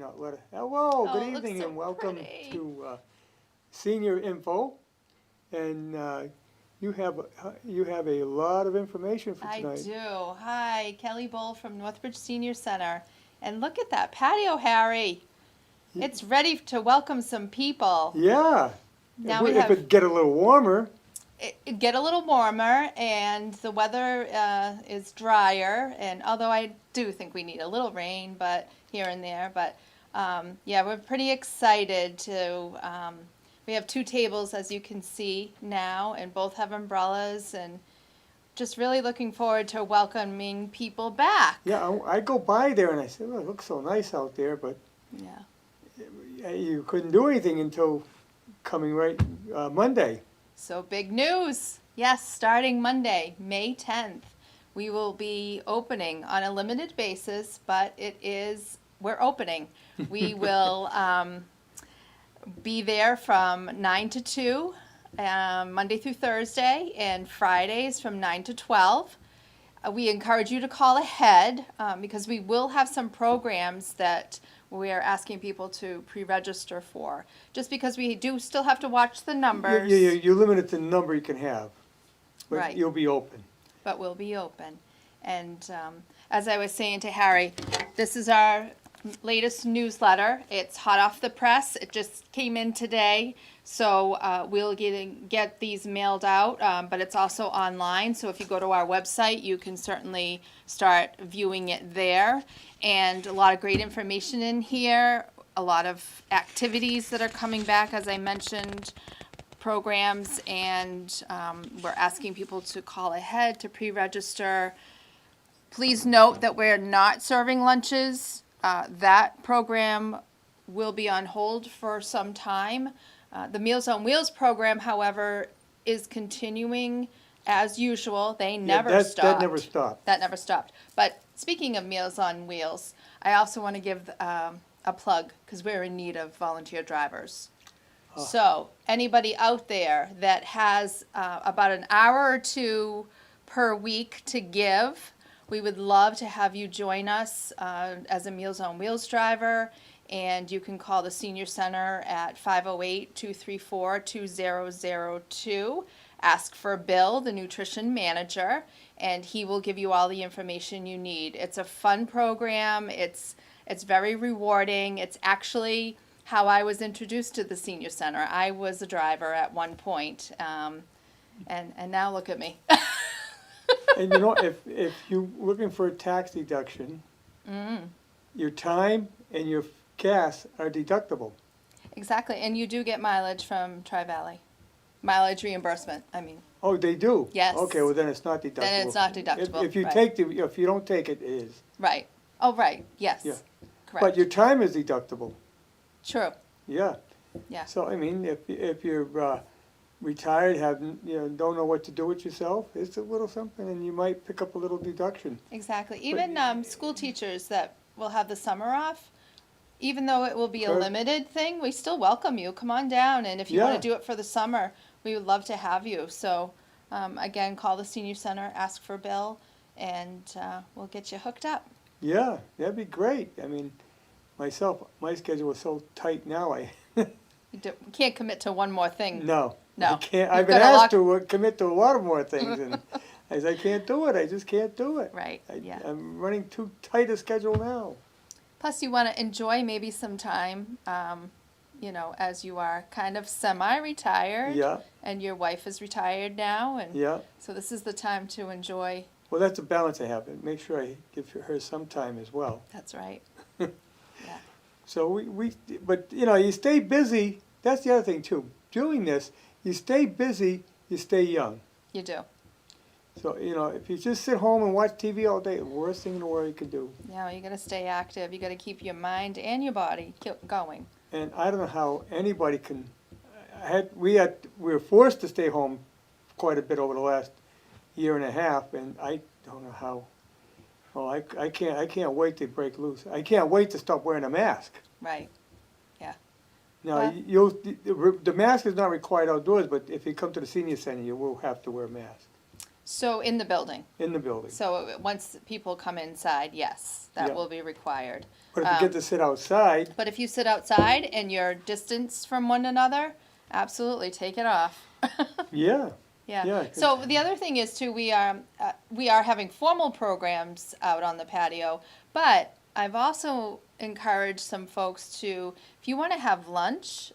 not let her. Hello, Oh, good it looks evening, so and welcome pretty. to Senior Info. And you have a lot of information for I tonight. do. Hi, Kelly Bowl from Northbridge Senior Center. And look at that patio, Harry. It's ready to welcome some people. Yeah. Now If it get a little warmer. it get a little warmer, and the weather is drier. And although I do think we need a little rain, but here and there, but yeah, we're pretty excited to. We have 2 tables, as you can see now, and both have umbrellas, and just really looking forward to welcoming people back. Yeah, I go by there and I say, well, it looks so nice out there, but Yeah. you couldn't do anything until coming Monday. So big news. Yes, starting Monday, May 10th, we will be opening on a limited basis, but we're opening. We will be there from 9 to 2, Monday through Thursday, and Fridays from 9 to 12. We encourage you to call ahead because we will have some programs that we are asking people to pre-register for. Just because we do still have to watch the numbers. You're limited to the number you can have, but Right. you'll be open. But we'll be open. And as I was saying to Harry, this is our latest newsletter. It's hot off the press. It just came in today. So we'll get these mailed out, but it's also online. So if you go to our website, you can certainly start viewing it there. And a lot of great information in here, a lot of activities that are coming back, as I mentioned, programs, and we're asking people to call ahead to pre-register. Please note that we're not serving lunches. That program will be on hold for some time. The Meals on Wheels program, however, is continuing as usual. They never stopped. That never stopped. That never stopped. But speaking of Meals on Wheels, I also want to give a plug because we're in need of volunteer drivers. So anybody out there that has about an hour or 2 per week to give, we would love to have you join us as a Meals on Wheels driver. And you can call the Senior Center at 508-234-2002. Ask for Bill, the nutrition manager, and he will give you all the information you need. It's a fun program. It's very rewarding. It's actually how I was introduced to the Senior Center. I was a driver at one point, and now look at me. And you know, if you're looking for a tax deduction, your time and your gas are deductible. Exactly, and you do get mileage from Tri-Valley. Mileage reimbursement, I mean. Oh, they do? Yes. Okay, well then it's not deductible. Then it's not deductible, If you right. if you don't take it, it is. Right. Oh, right, yes. Yeah. Correct. But your time is deductible. True, Yeah. yeah. So I mean, if you're retired, don't know what to do with yourself, it's a little something, and you might pick up a little deduction. Exactly. Even school teachers that will have the summer off, even though it will be a Sure. limited thing, we still welcome you. Come on down, and if you want Yeah. to do it for the summer, we would love to have you. So, again, call the Senior Center, ask for Bill, and we'll get you hooked up. Yeah, that'd be great. I mean, my schedule is so tight now. You can't commit to one more thing. No. No. I can't. You've I've been got a asked lot- to commit to a lot of more things, and I can't do it. I just can't do it. Right, yeah. I'm running too tight a schedule now. Plus, you want to enjoy maybe some time, as you are kind of semi-retired. Yeah. And your wife is retired now, and Yeah. so this is the time to enjoy. Well, that's a balance I have. Make sure I give her some time as well. That's right. Yeah. So but you stay busy. That's the other thing too. Doing this, you stay busy, you stay young. You do. So, if you just sit home and watch TV all day, the worst thing in the world you can do. Yeah, you got to stay active. You got to keep your mind and your body going. And I don't know how anybody can. We were forced to stay home quite a bit over the last year and a half, and I don't know how. Oh, I can't wait to break loose. I can't wait to stop wearing a mask. Right. Yeah. Now, the mask is not required outdoors, but if you come to the senior center, you will have to wear a mask. So in the building. in the building. So once people come inside, yes, that Yeah. will be required. But if you get to sit outside, But if you sit outside and you're distanced from one another, absolutely take it off. yeah, Yeah. Yeah, 'cause- So the other thing is too, we are having formal programs out on the patio, but I've also encouraged some folks to, if you want to have lunch,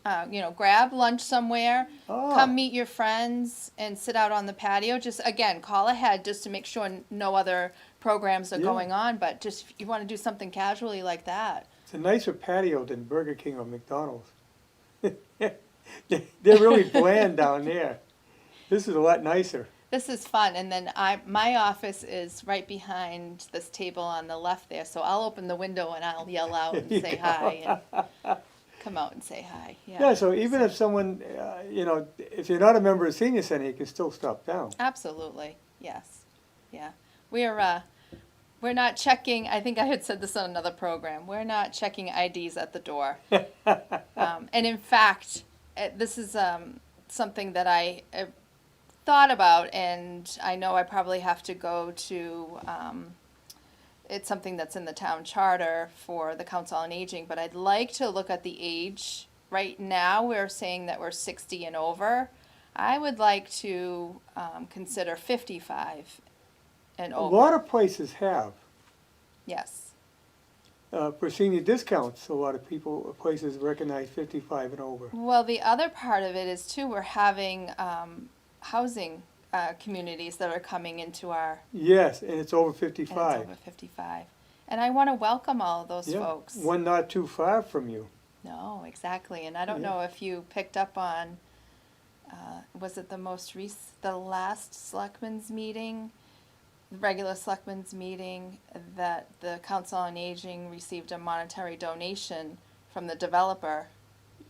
grab lunch somewhere, Oh. come meet your friends and sit out on the patio. Just again, call ahead just to make sure no other programs are Yeah. going on. But just if you want to do something casually like that. it's a nicer patio than Burger King or McDonald's. They're really bland down there. This is a lot nicer. This is fun, and then my office is right behind this table on the left there, so I'll open the window and I'll yell out and say hi, and come out and say hi, Yeah, so even if someone, if you're not a member of the senior center, you can still stop down. Absolutely, yes, yeah. We're not checking, I think I had said this on another program, we're not checking IDs at the door. And in fact, this is something that I thought about, and I know I probably have to go to, it's something that's in the town charter for the Council on Aging, but I'd like to look at the age. Right now, we're saying that we're 60 and over. I would like to consider 55 and A over. lot of places have. Yes, For senior discounts, a lot of places recognize 55 and over. well, the other part of it is too, we're having housing communities that are coming into our, Yes, and it's over and 55. it's over 55. And I want to welcome all of those Yeah, folks. one not too far from you. No, exactly. And I don't Yeah. know if you picked up on, was it the last selectmen's meeting, the regular selectmen's meeting, that the Council on Aging received a monetary donation from the developer?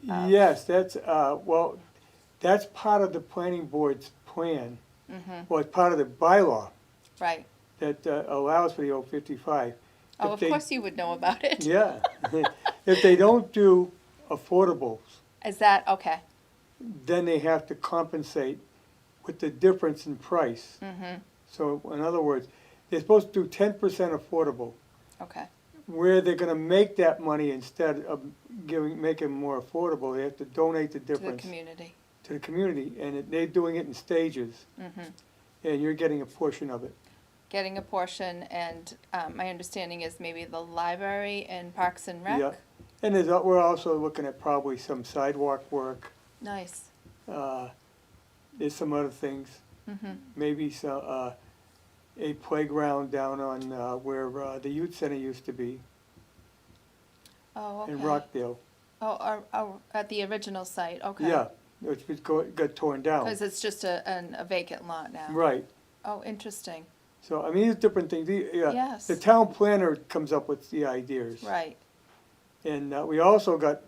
Yes, that's that's part of the planning board's plan. Well, it's part of the bylaw Right. that allows for the over 55. Oh, If of they- course you would know about it. Yeah. If they don't do affordables, Is that, okay. then they have to compensate with the difference in price. So in other words, they're supposed to do 10% affordable. Okay. Where they're gonna make that money instead of making more affordable, they have to donate the To the difference community. to the community, and they're doing it in stages. And you're getting a portion of it. Getting a portion, and my understanding is maybe the library and Parks and Rec? Yeah. And we're also looking at probably some sidewalk work. Nice. There's some other things. Maybe a playground down on where the youth center used to be Oh, okay. in Rockdale. Oh, at the original site, okay. Yeah, which got torn down. Because it's just a vacant lot now. Right. Oh, interesting. So, I mean, these different things. Yes. The town planner comes up with the ideas. Right. And we also got,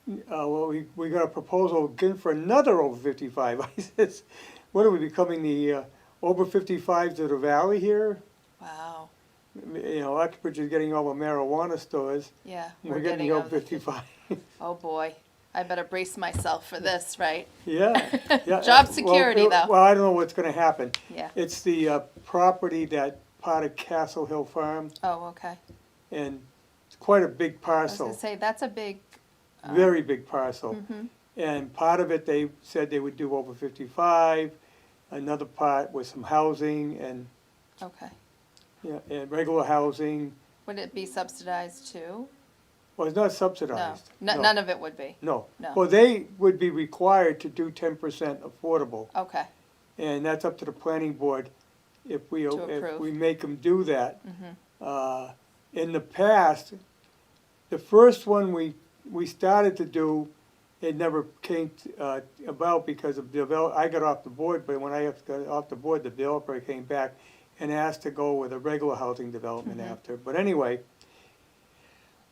we got a proposal again for another over 55. I says, what are we becoming, the over 55s of the valley here? Wow. Uxbridge is getting all the marijuana stores. Yeah. We're getting the over over 55. Oh, boy. I better brace myself for this, right? Yeah. Job security, though. Well, I don't know what's gonna happen. Yeah. It's the property that part of Castle Hill Farm, Oh, okay. and it's quite a big I was parcel. going to say, that's a big, Very big parcel. And part of it, they said they would do over 55. Another part was some housing and, okay. and regular housing. Would it be subsidized too? Well, it's not No. subsidized. None of it would be. No. No. Well, they would be required to do 10% affordable. Okay. And that's up to the planning board if we approve. make them do that. In the past, the first one we started to do, it never came about because of I got off the board, but when I got off the board, the developer came back and asked to go with a regular housing development after. But anyway,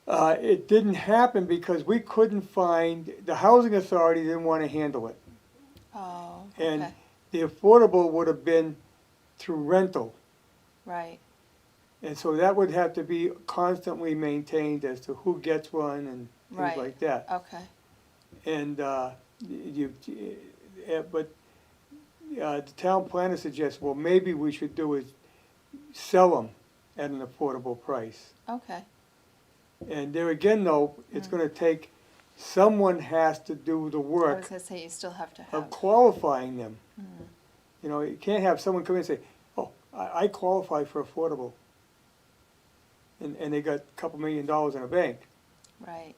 it didn't happen because we couldn't find, the housing authority didn't want to handle it. Oh, And okay. the affordable would have been through rental. Right. And so that would have to be constantly maintained as to who gets one and things Right. like that. Okay. And but the town planner suggests, well, maybe we should do is sell them at an affordable price. Okay, And there again, though, it's gonna take, someone has to do the I was work gonna say, you still have to of have, qualifying them. You know, you can't have someone come in and say, oh, I qualify for affordable. And they got a couple $1 million in a bank. right,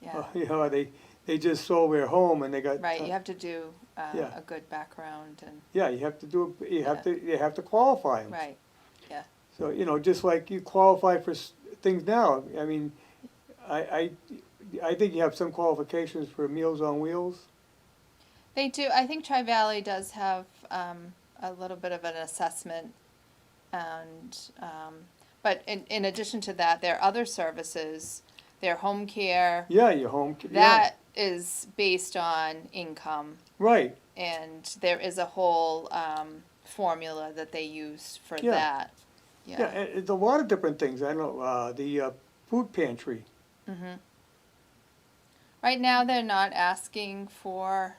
yeah, You know, they just sold their home and they got. right, you have to do, Yeah. a good background and, Yeah, you have to do, you have to qualify them. right, So, you know, just like you qualify for things now, I mean, I think you have some qualifications for Meals on Wheels. they do, I think Tri-Valley does have, a little bit of an assessment, and, but in addition to that, there are other services, their home care, Yeah, your home, yeah, that is based on income, right, and there is a whole, formula that they use for Yeah. that, yeah, yeah. it's a lot of different things, I know, the food pantry, Mm-hmm. Right now, they're not asking for,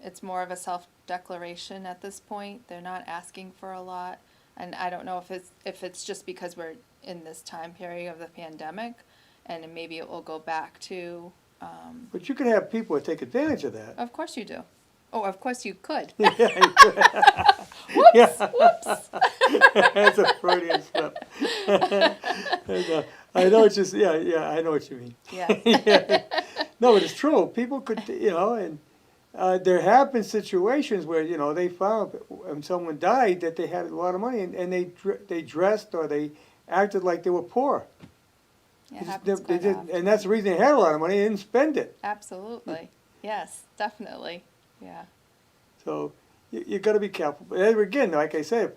it's more of a self-declaration at this point. They're not asking for a lot. And I don't know if it's just because we're in this time period of the pandemic, and then maybe it will go back to, but you could have people that take advantage of that. of course you do. Oh, of course you could. Yeah, you could. Yeah. Whoops. That's a Freudian slip. I know what you, yeah, I know what you mean. Yeah. Yeah. No, but it's true. People could, you know, and there have been situations where, you know, they found when someone died that they had a lot of money and they dressed or they acted like they were poor. Yeah, it They happens just- they quite didn't- often. and that's the reason they had a lot of money. They didn't spend it. Absolutely. Yes, definitely. Yeah. So you got to be careful. But again, like I said,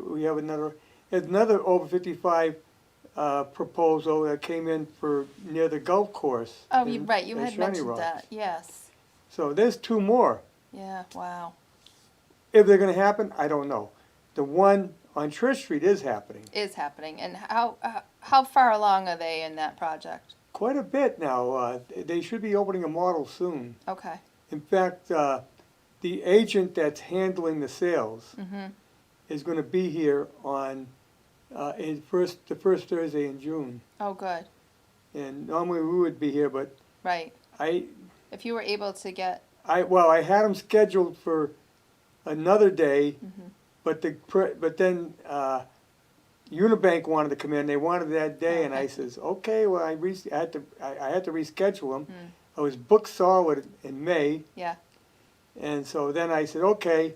we have another over 55 proposal that came in for near the golf course. Oh, in- right, you in had Shiny mentioned Rocks. that, yes. So there's 2 more. Yeah, wow. If they're going to happen, I don't know. The one on Church Street is happening. Is happening. And how far along are they in that project? Quite a bit now. They should be opening a model soon. Okay. In fact, the agent that's handling the sales Mm-hmm. is going to be here on the first Thursday in June. Oh, good. And normally we would be here, but Right. I If you were able to get, I had them scheduled for another day, Mhm. but then Unibank wanted to come in. They wanted that day, and I Okay. says, okay. Well, I had to reschedule them. Mm. I was booked solid in May, yeah, and so then I said, okay,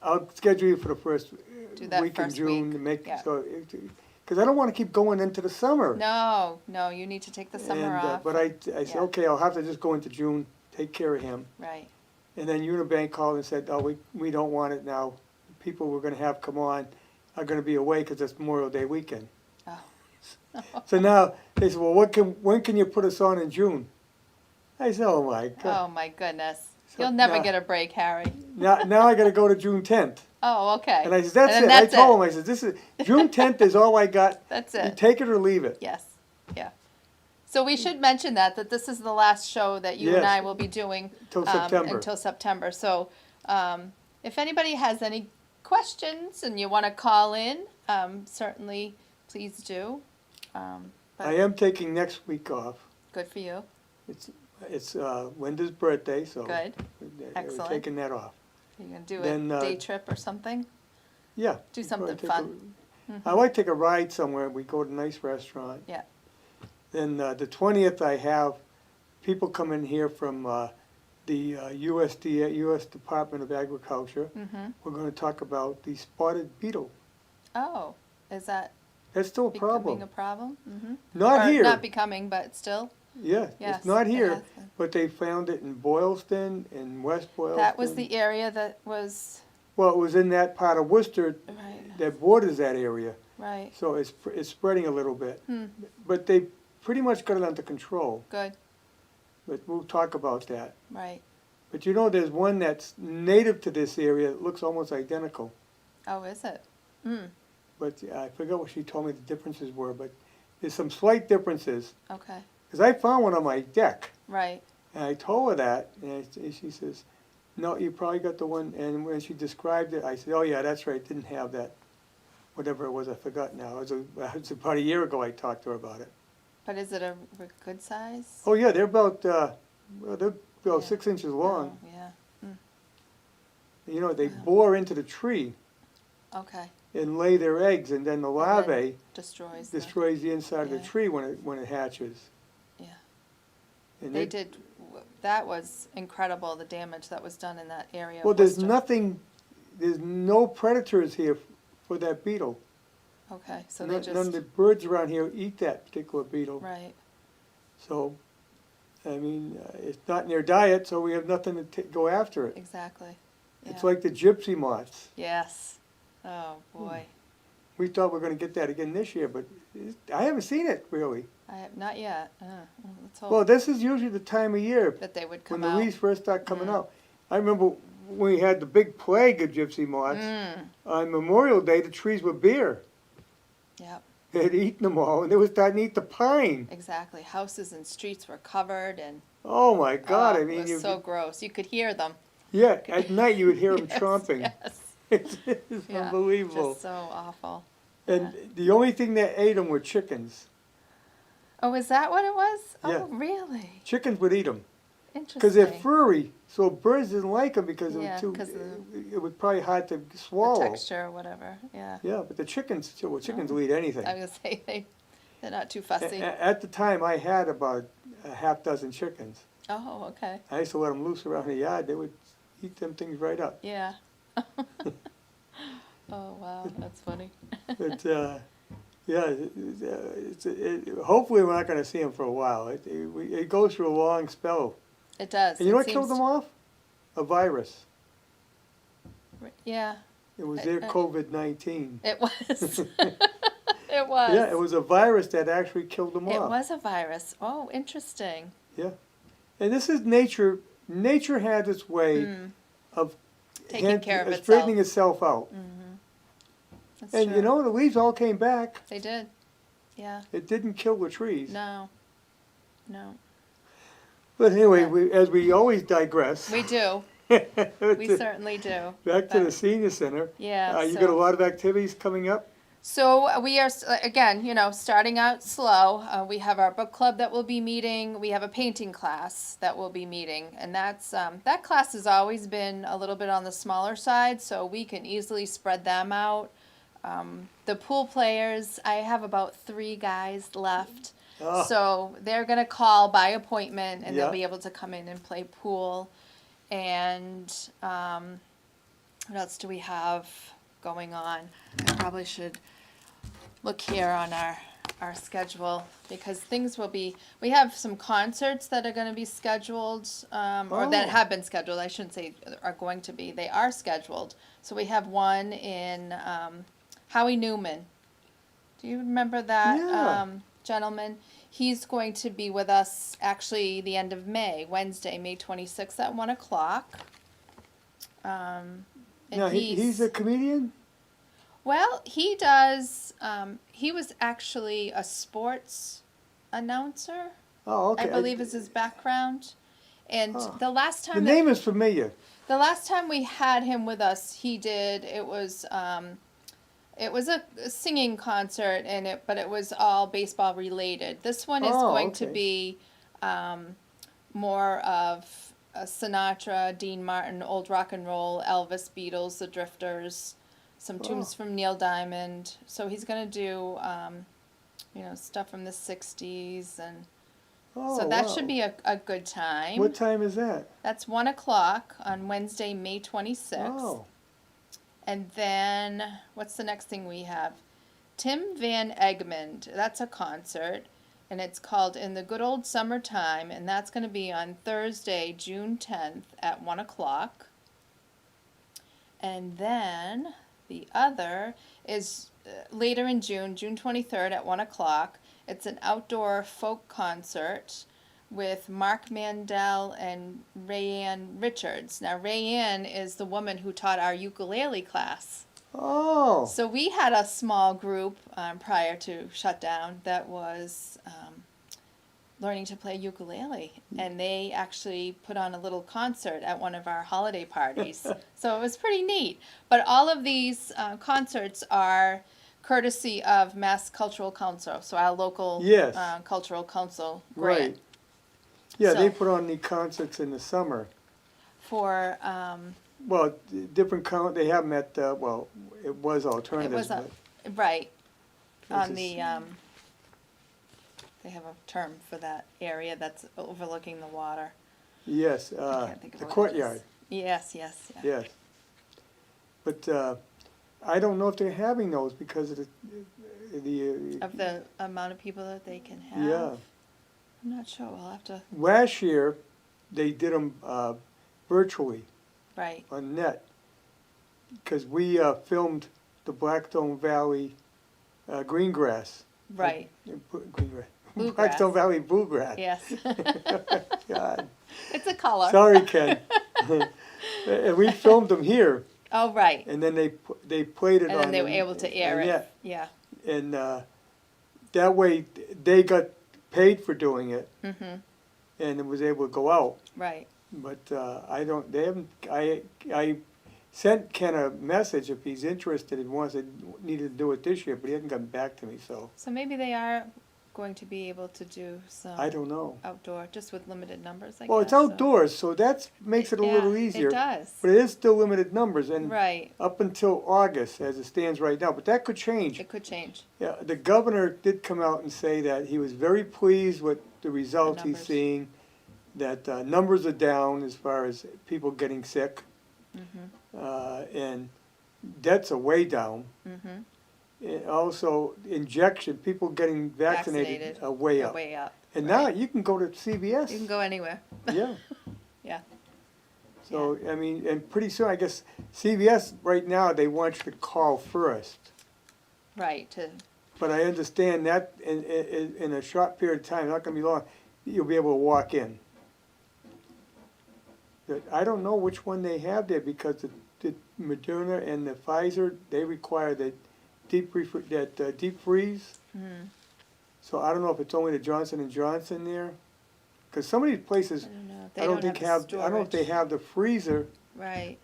I'll schedule you for the first Do that week in first June week, to make yeah. because I don't want to keep going into the summer. no, you need to take the summer And, off. but I said, Yeah. okay, I'll have to just go into June, take care of him. Right. And then Unibank called and said, oh, we don't want it now. People we're gonna have come on are gonna be away because it's Memorial Day weekend. Oh. So now, they said, well, when can you put us on in June? I said, oh my God. Oh, my goodness. So You'll never now- get a break, Harry. Now I gotta go to June 10th. Oh, okay. And I said, that's And it. then I that's told it. him, I said, this is, June 10th is all I got. That's You it. take it or leave it. Yes, yeah. So we should mention that this is the last show that you and Yes. I will be doing. Till September. Until September. So, if anybody has any questions and you want to call in, certainly please do. But I am taking next week off. good for you. It's Linda's birthday, so. Good. We're Excellent. taking that off. You're going to do Then, a day trip or something? Yeah. Do we'll something probably fun. I like to take a ride somewhere. We go to a nice restaurant. Yeah. Then the 20th, I have people come in here from the USDA, U.S. Department of Agriculture. Mm-hmm. We're going to talk about the spotted beetle. Oh, is that That's still a becoming problem. a problem? Mm-hmm. Not Or here. Not becoming, but still? Yeah, Yes, it's not it here, has been. but they found it in Boylston, in West Boylston. That was the area that was, Well, it was in that part of Worcester right, that borders that area, right, so it's spreading a little bit. Hmm. But they pretty much got it under control, good, but we'll talk about that. right. But you know, there's one that's native to this area that looks almost identical. Oh, is it? Mm, But I forgot what she told me the differences were, but there's some slight differences. okay, Because I found one on my deck, right, and I told her that, and she says, No, you probably got the one, and when she described it, I said, oh yeah, that's right, it didn't have that, whatever it was, I forgot now. It was about a year ago I talked to her about it. But is it a good size? Oh yeah, they're about, well, they're about Yeah. 6 inches long. Oh, yeah. You know, they Wow. bore into the tree Okay. and lay their eggs, and then the larvae Destroys. destroys the inside of the Yeah. tree when it hatches. Yeah. And They did. That was incredible. The damage that was done in that area. of Well, there's Worcester. there's no predators here for that beetle. Okay, so None they just none of the birds around here eat that particular beetle. right. So, I mean, it's not in their diet, so we have nothing to go after it. Exactly. Yeah. It's like the Gypsy Moths. Yes. Oh boy. We thought we were going to get that again this year, but I haven't seen it really. I have not yet. Well, let's hope Well, this is usually the time of year that they would when come the out. leaves first start coming Mm. out. I remember when we had the big plague of Gypsy Moths, on Memorial Day, the trees were bare. Yep. They had eaten them all, and they were starting to eat the pine. Exactly. Houses and streets were covered, and Oh my God! I it mean, was so gross. You could hear them. yeah, at night you would hear them Yes, chomping. Yes. It's Yeah, unbelievable. Just so awful. And the only thing that ate them were chickens. Oh, is that what it was? Yeah. Oh, really? Chickens would eat them Interesting. because they're furry. So birds didn't like them because Yeah, it was 'cause it was probably hard to the swallow. texture or whatever. Yeah. Yeah, but the chickens, well, chickens Oh. will eat anything. I was gonna say they're not too fussy. At the time, I had about a half dozen chickens. Oh, okay. I used to let them loose around the yard. They would eat them things right up. Yeah. Oh wow, that's funny. But yeah, hopefully we're not going to see them for a while. It goes through a long spell. It does. And you know It what killed seems them off? A virus. Yeah, It was their COVID-19. it was. It was. Yeah, it was a virus that actually killed them It off. was a virus. Oh, interesting. Yeah. And this is nature. Nature has its way of Taking care of itself. straightening itself out. That's And true. you know, the leaves all came back. They did. Yeah. It didn't kill the trees. No. No. But anyway, Yeah. as we always digress. We do. We certainly do. Back to But- the senior center. Yeah. You so- got a lot of activities coming up. So we are, again, starting out slow. We have our book club that will be meeting. We have a painting class that will be meeting. And that's that class has always been a little bit on the smaller side, so we can easily spread them out. The pool players, I have about 3 guys left. Oh. So they're going to call by appointment, and Yeah. they'll be able to come in and play pool. And what else do we have going on? I probably should look here on our schedule, because things will be, we have some concerts that are going to be scheduled, or that Oh. have been scheduled. I shouldn't say are going to be. They are scheduled. So we have one in Howie Newman. Do you remember that Yeah. gentleman? He's going to be with us actually the end of May, Wednesday, May 26th at 1 o'clock. And Now, he's a comedian? well, he does, he was actually a sports announcer, Oh, okay. I believe is his background. And Oh. the last The time name is familiar. the last time we had him with us, it was a singing concert, but it was all baseball related. This one is Oh, going to okay. be more of Sinatra, Dean Martin, old rock and roll, Elvis, Beatles, the Drifters, some tunes from Neil Diamond. So he's going to do stuff from the 60s, and Oh, so that wow. should be a good time. What time is that? That's 1 o'clock on Wednesday, May 26th. Oh, And then, what's the next thing we have? Tim Van Egmond. That's a concert, and it's called In the Good Old Summertime, and that's going to be on Thursday, June 10th at 1 o'clock. And then the other is later in June, June 23rd at 1 o'clock. It's an outdoor folk concert with Mark Mandel and Rayanne Richards. Now, Rayanne is the woman who taught our ukulele class. oh, So we had a small group prior to shutdown that was learning to play ukulele, and they actually put on a little concert at one of our holiday parties. So it was pretty neat. But all of these concerts are courtesy of Mass Cultural Council, so our local Yes. cultural council grant. Right. Yeah, they So- put on the concerts in the summer. For Well, different they have them at, well, it was alternatives, a- but right this on is- the they have a term for that area that's overlooking the water. yes, I can't think of the what it is. courtyard, Yes, yeah. yes. But I don't know if they're having those because of the Of the amount of people that they can have. yeah. I'm not sure. We'll have to. Last year, they did them virtually Right. on net because we filmed the Blackstone Valley green grass. Right. Green grass. Bluegrass. Blackstone Valley bluegrass. Yes. God. It's a color. Sorry, Ken. And we filmed them here, Oh, right. and then they played it And on. then they were able to air it. net. Yeah. And that way they got paid for doing it, Mhm. and it was able to go out. Right. But I don't. They haven't. I sent Ken a message if he's interested and wants to needed to do it this year, but he hasn't gotten back to me. So So maybe they are going to be able to do some I don't know. outdoor, just with limited numbers, I Well, guess. it's so- outdoors, so that makes it a little Yeah, easier. It does. But it is still limited numbers, and Right. up until August, as it stands right now. But that could change. It could change. Yeah, the governor did come out and say that he was very pleased with the results he's numbers. seeing, that numbers are down as far as people getting sick, and deaths are way down. Mhm. And also, injection, people getting vaccinated Vaccinated. are way up. Way up. And right. now you can go to CVS. You can go anywhere. Yeah. Yeah. So, I mean, and pretty soon, I guess, CVS, right now, they want you to call first. Right. To But I understand that in a short period of time, not gonna be long, you'll be able to walk in. But I don't know which one they have there, because the Moderna and the Pfizer, they require that deep freeze. Mhm. So I don't know if it's only the Johnson & Johnson there, because some of these places, I don't know. I don't think have, I don't know if they have the freezer, Right.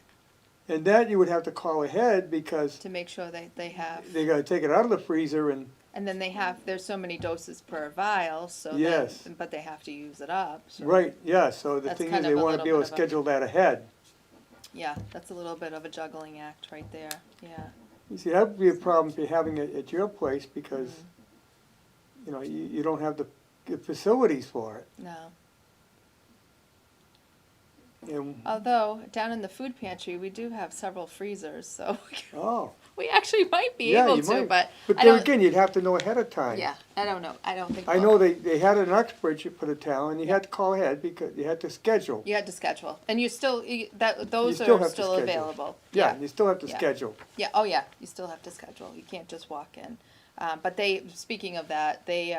and that you would have to call ahead, because To make sure they have. they gotta take it out of the freezer and, And then they have, there's so many doses per vial, so Yes. then, but they have to use it up. So, right, yeah, so the That's thing is, kind they of a wanna little be able to bit of a- schedule that ahead. Yeah, that's a little bit of a juggling act right there. Yeah. You see, that would be a problem if you're having it at your place, because, Mm-hmm. you know, you don't have the facilities for it. No. And, Although down in the food pantry, we do have several freezers, so oh, we actually might be yeah, able you to. might. But But I there don't. again, you'd have to know ahead of time. Yeah, I don't know. I don't think. I we'll- know they had an expert for the town, and you had to call ahead, because you had to schedule. You had to schedule, and you still those still are have to still schedule. available. Yeah, you still have to Yeah. schedule. Yeah. Oh, yeah. You still have to schedule. You can't just walk in. But speaking of that, they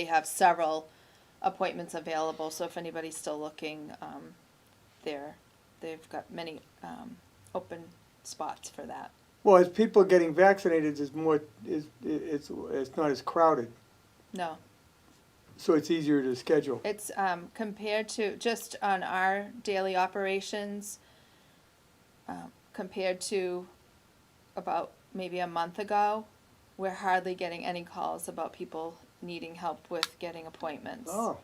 have several appointments available. So if anybody's still looking, they've got many open spots for that. Well, as people are getting vaccinated, it's not as crowded, No, so it's easier to schedule. it's compared to just on our daily operations, compared to about maybe a month ago, we're hardly getting any calls about people needing help with getting appointments. Oh,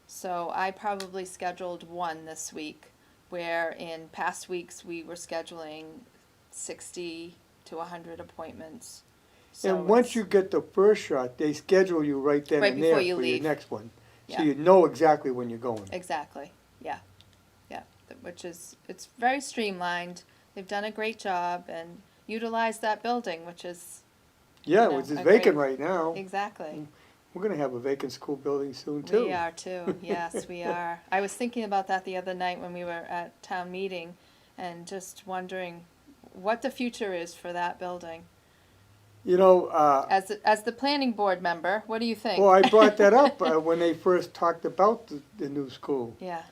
So I probably scheduled one this week, where in past weeks we were scheduling 60 to 100 appointments. So and once it's- you get the first shot, they schedule you right then Right and before there you for your leave. next one. So Yeah. you know exactly when you're going. Exactly, yeah, which is, it's very streamlined. They've done a great job and utilized that building, which is, Yeah, you know, which is a vacant great- right now. exactly. We're gonna have a vacant school building soon too. We are too, yes, we are. I was thinking about that the other night when we were at town meeting and just wondering what the future is for that building. You know, As the planning board member, what do you think? well, I brought that up when they first talked about the new school. Yeah,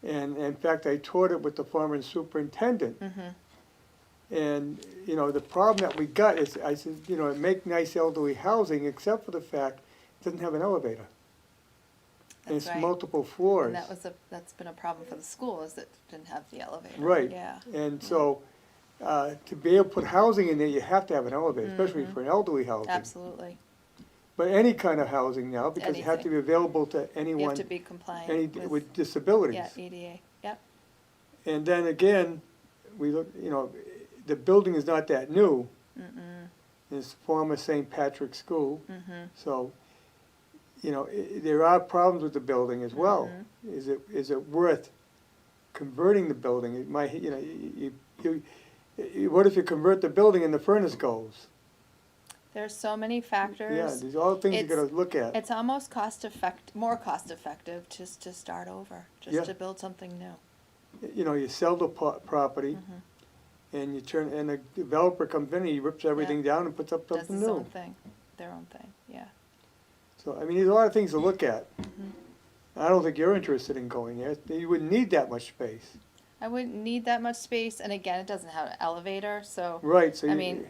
And in fact, I toured it with the former superintendent. mhm, And, you know, the problem that we got is, I said, you know, make nice elderly housing, except for the fact it doesn't have an elevator. That's it's right. multiple floors. And that's been a problem for the school, is that it didn't have the elevator. Right. Yeah. And so, to be able to put housing in there, you have to have an elevator, especially for an elderly housing. Absolutely. But any kind of housing now, because it has to Anything. be available to You anyone, have to be compliant any, with disabilities. yeah, ADA. Yep. And then again, we look, the building is not that new. It's former St. Patrick's School. So, there are problems with the building as well. Is it worth converting the building? It might, what if you convert the building and the furnace goes? There's so many factors. Yeah, these are all things you gotta look at. It's almost more cost effective just to start over, just to build something new. You sell the property, and and a developer comes in and he rips everything down and puts up Does something his new. own thing, their own thing, yeah. So, I mean, there's a lot of things to look at. I don't think you're interested in going there. You wouldn't need that much space. I wouldn't need that much space, and again, it doesn't have an elevator, so. Right, so I mean,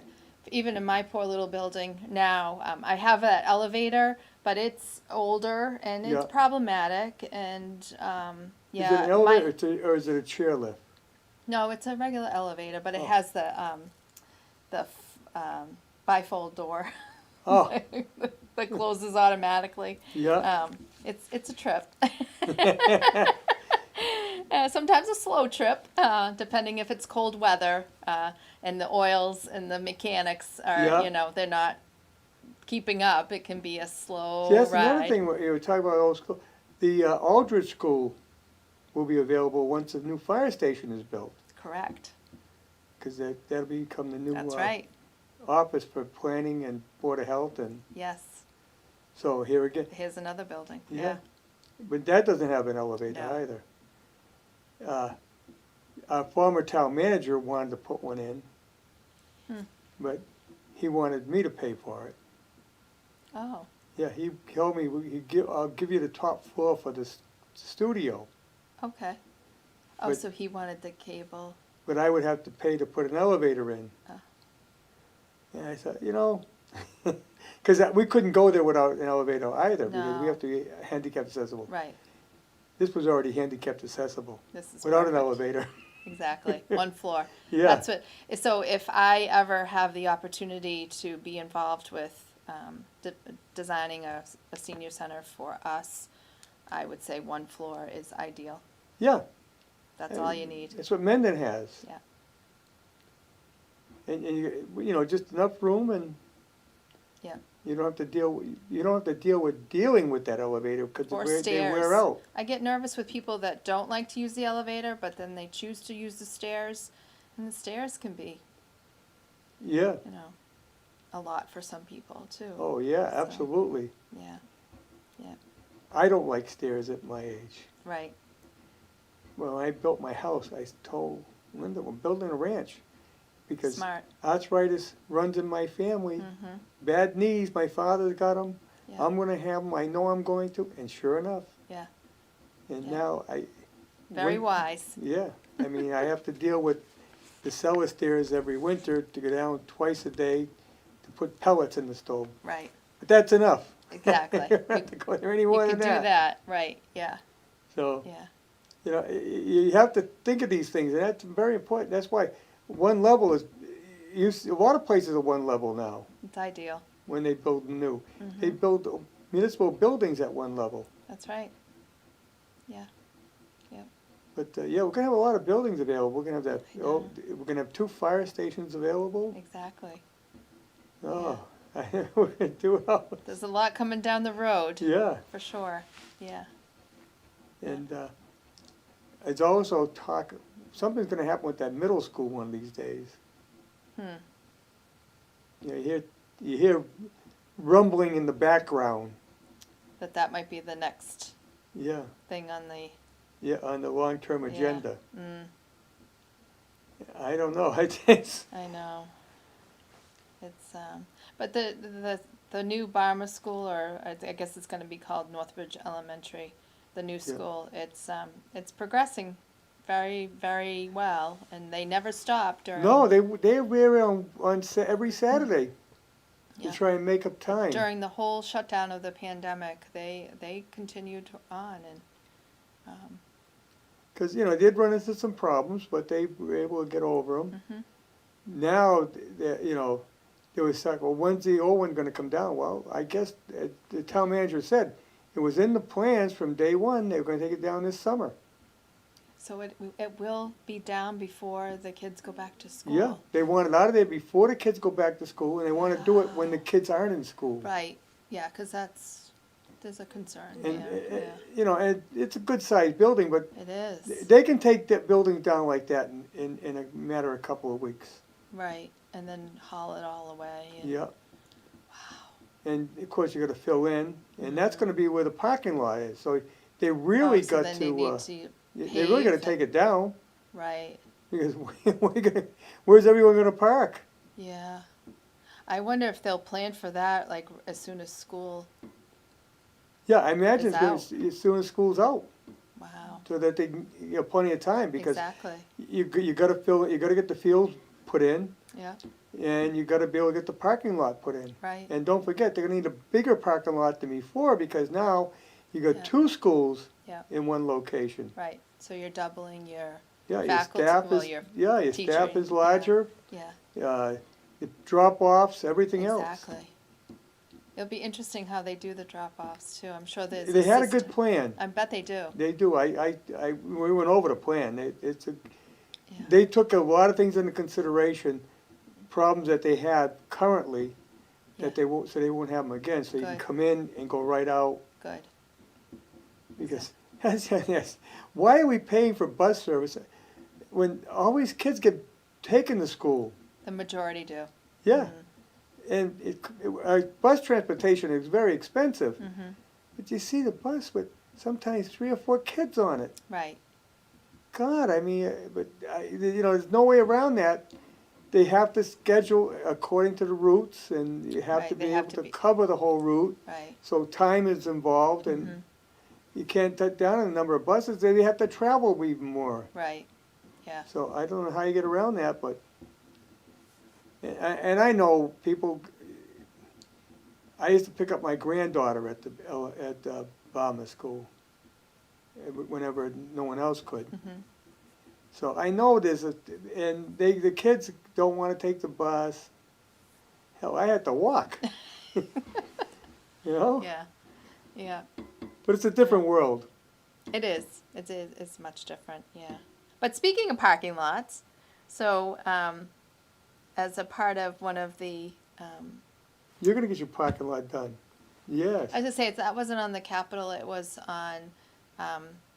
even in my poor little building now, I have that elevator, but it's older and it's problematic, and, is it an elevator or is it a chair lift? No, it's a regular elevator, but it has the bifold door. Oh. That closes automatically. Yeah. It's a trip. Sometimes a slow trip, depending if it's cold weather, and the oils and the mechanics are, they're not keeping up. It can be a slow That's ride. another thing, you were talking about old school. The Aldrich School will be available once a new fire station is built. Correct. Because that'll become the new That's right. office for planning and Board of Health, and Yes. so here again. Here's another building. Yeah. But that doesn't have an elevator No. either. Our former town manager wanted to put one in, but he wanted me to pay for it. Oh. Yeah, he told me, I'll give you the top floor for the studio, Okay. Oh, But- so he wanted the cable. but I would have to pay to put an elevator in. Oh. And I thought, because we couldn't go there without an elevator either, because we No. have to be handicap accessible. Right. This was already handicapped accessible, This is without an perfect. elevator. Exactly. One floor. Yeah. That's what. So if I ever have the opportunity to be involved with designing a senior center for us, I would say one floor is ideal. Yeah. That's all you need. That's what Mendon has. Yeah. And just enough room, and Yeah. you don't have to deal with dealing with that elevator because Or they stairs. wear out. I get nervous with people that don't like to use the elevator, but then they choose to use the stairs, and the stairs can be, Yeah. a lot for some people too. Oh, yeah, So- absolutely. Yeah. Yeah. I don't like stairs at my age. Right. When I built my house, I told Linda, we're building a ranch. Because Smart. arthritis runs in my family. Mm-hmm. Bad knees, my father's got them. Yeah. I'm gonna have them, I know I'm going to, and sure enough. Yeah. And Yeah. now Very wise. Yeah, I mean, I have to deal with the cellar stairs every winter to go down twice a day to put pellets in the stove. Right. But that's enough. Exactly. I don't have to go there any You more can than do that. that. Right. Yeah. So, Yeah. you have to think of these things, and that's very important. That's why one level is, a lot of places are one level now It's ideal. when they build new. Mm-hmm. They build municipal buildings at one level. That's right. Yeah. But, we're gonna have a lot of buildings available. We're gonna have that, I know. we're gonna have 2 fire stations available. Exactly. Oh, we're gonna do it all. There's a lot coming down the road. Yeah, For sure. Yeah. and it's also talk, something's gonna happen with that middle school one of these days. You hear rumbling in the background. That might be the next Yeah, thing on the. on the long-term Yeah. agenda. Mm, I don't know, it's, I know. It's but the new Barma School, or I guess it's going to be called Northbridge Elementary, the new school. It's progressing very, very well, and they never stop during. no, they're there every Saturday. Yeah. try and make up time. During the whole shutdown of the pandemic, they continued on, and Because, they did run into some problems, but they were able to get over them. mhm. Now, there was like, well, when's the old one gonna come down? Well, I guess the town manager said, it was in the plans from day one, they were gonna take it down this summer. So it will be down before the kids go back to school. Yeah, they want it out of there before the kids go back to school, and they wanna do it when the kids aren't in school. Right. Yeah, because there's a concern And, there. Yeah. and it's a good-sized building, but It is. they can take that building down like that in a matter of a couple of weeks. Right. And then haul it all away. And, Yeah. wow. And of course, you gotta fill in, and that's gonna be where the parking lot is, so they really so got then to, they need to they really gotta pave take it down, Right. because where's everyone gonna park? Yeah. I wonder if they'll plan for that, like, as soon as school. Yeah, I imagine It's it's gonna, as soon as school's out, Wow. so that they, plenty of time, because Exactly. you gotta you gotta get the field put in, Yeah. and you gotta be able to get the parking lot put in. Right. And don't forget, they're gonna need a bigger parking lot than before, because now you got Yeah. 2 schools Yeah. in one location. Right. So you're doubling your Yeah, faculty. your staff well, is, your your staff teaching, is larger, yeah. the drop-offs, everything else. Exactly. It'll be interesting how they do the drop-offs too. I'm sure there's. They had a good plan. I bet they do. They do. We went over the plan. Yeah. They took a lot of things into consideration, problems that they had currently, Yeah. that they won't, so they won't have them again. So you can Good. come in and go right out, Good. because, yes, why are we paying for bus service when all these kids get taken to school? The majority do. Yeah. And bus transportation is very expensive, Mm-hmm. but you see the bus with sometimes 3 or 4 kids on it. Right. God, I mean, there's no way around that. They have to schedule according to the routes, and you have Right, to they be have able to to be- cover the whole route, Right. so time is involved, and Mhm. you can't cut down the number of buses, then you have to travel even more. Right. Yeah. So I don't know how you get around that, but, and I know people, I used to pick up my granddaughter at Barmer School, whenever no one else could. Mm-hmm. So I know and the kids don't wanna take the bus. Hell, I had to walk. You know? Yeah. Yeah. But it's a different world. It is. It's much different. Yeah. But speaking of parking lots, so as a part of one of the, You're gonna get your parking lot done. Yes. I was gonna say that wasn't on the Capitol. It was on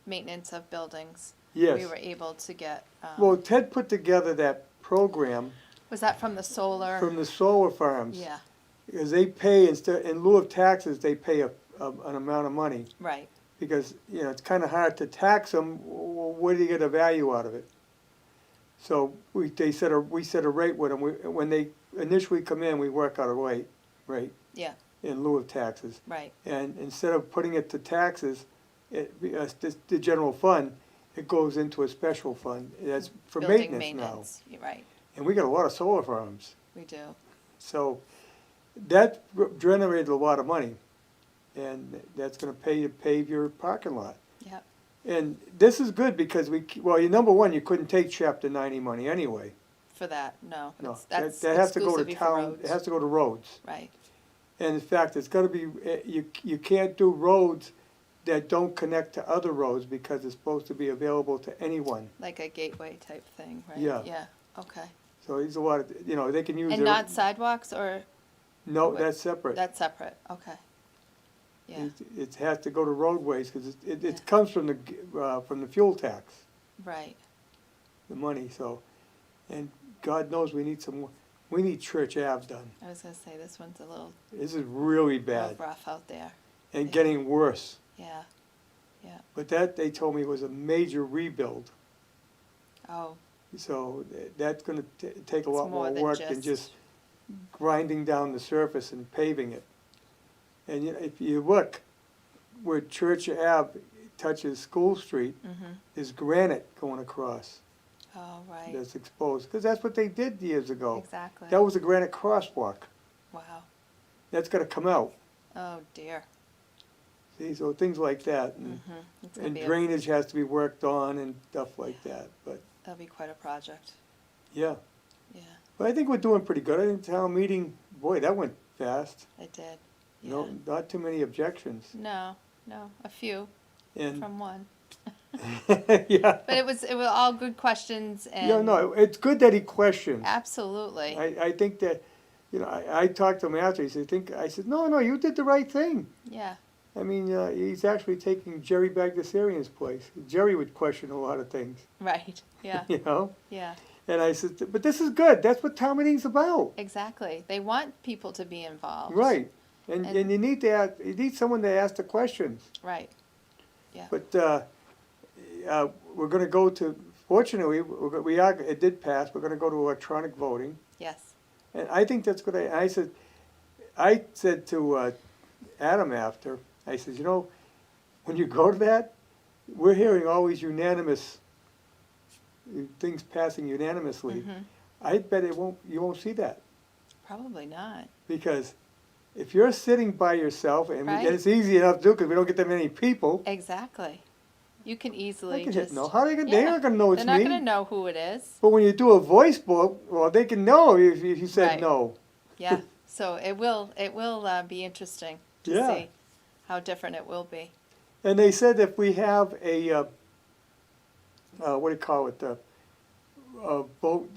maintenance of buildings. Yes. We were able to get. Well, Ted put together that program Was that from the solar? from the solar farms. Yeah. Because they pay, in lieu of taxes, they pay an amount of money. Right. Because, it's kinda hard to tax them, where do you get a value out of it? So we set a rate with them, when they initially come in, we work out a rate Yeah. in lieu of taxes. Right. And instead of putting it to taxes, the general fund, it goes into a special fund, that's for Building maintenance now. You're right. And we got a lot of solar farms, We do. so that generated a lot of money. And that's gonna pay you to pave your parking lot. Yep. And this is good because number one, you couldn't take chapter 90 money anyway. For that, no. No, That's that has to go to exclusively for town, roads. it has to go to roads. Right. And in fact, it's gotta be, you can't do roads that don't connect to other roads because it's supposed to be available to anyone. Like a gateway type thing, right? Yeah. Yeah. Okay. So there's a lot of, they can use And not sidewalks, or No, that's separate. that's separate? Okay. Yeah. It has to go to roadways because Yeah. it comes from the fuel tax, Right. the money, so. And God knows we need Church Ave done. I was gonna say this one's a little This is really bad rough out there. and getting worse. Yeah. Yeah. But that, they told me, was a major rebuild. Oh. So that's gonna take a lot more more than work than just grinding down the surface and paving it. And if you look, where Church Ave touches School Street, Mm-hmm. there's granite going across Oh, right. that's exposed, because that's what they did years ago. Exactly. That was a granite crosswalk. Wow. That's gotta come out. Oh, dear. See, so things like that. It's gonna And be drainage has to be worked on and stuff like that, but, that'll be quite a project. yeah. Yeah, But I think we're doing pretty good. I think town meeting, boy, that went fast. it did. Yeah. No, not too many objections. No, a few And, from one. yeah. But it was all good questions and. Yeah, no, it's good that he questions. Absolutely. I think that, I talked to him after, he said, I said, no, you did the right thing. Yeah, I mean, he's actually taking Jerry Bagdasarian's place. Jerry would question a lot of things, right, yeah, yeah, And I said, but this is good, that's what town meeting's about. exactly. They want people to be involved. Right, and And- you need someone to ask the questions. Right, yeah. But, we're gonna go to, fortunately, it did pass, we're gonna go to electronic voting. Yes, And I think that's good. I said to Adam after, I said, when you go to that, we're hearing always unanimous, things passing unanimously. Mhm. I bet you won't see that. probably not. Because if you're sitting by yourself, and Right. it's easy enough to do because we don't get that many people, Exactly. You can I easily can just. hit no. How they're not gonna know it's They're not me. gonna know who it is. But when you do a voice vote, well, they can know if you said Right. no. Yeah, so it will be interesting to Yeah. see how different it will be. And they said if we have a, what do you call it,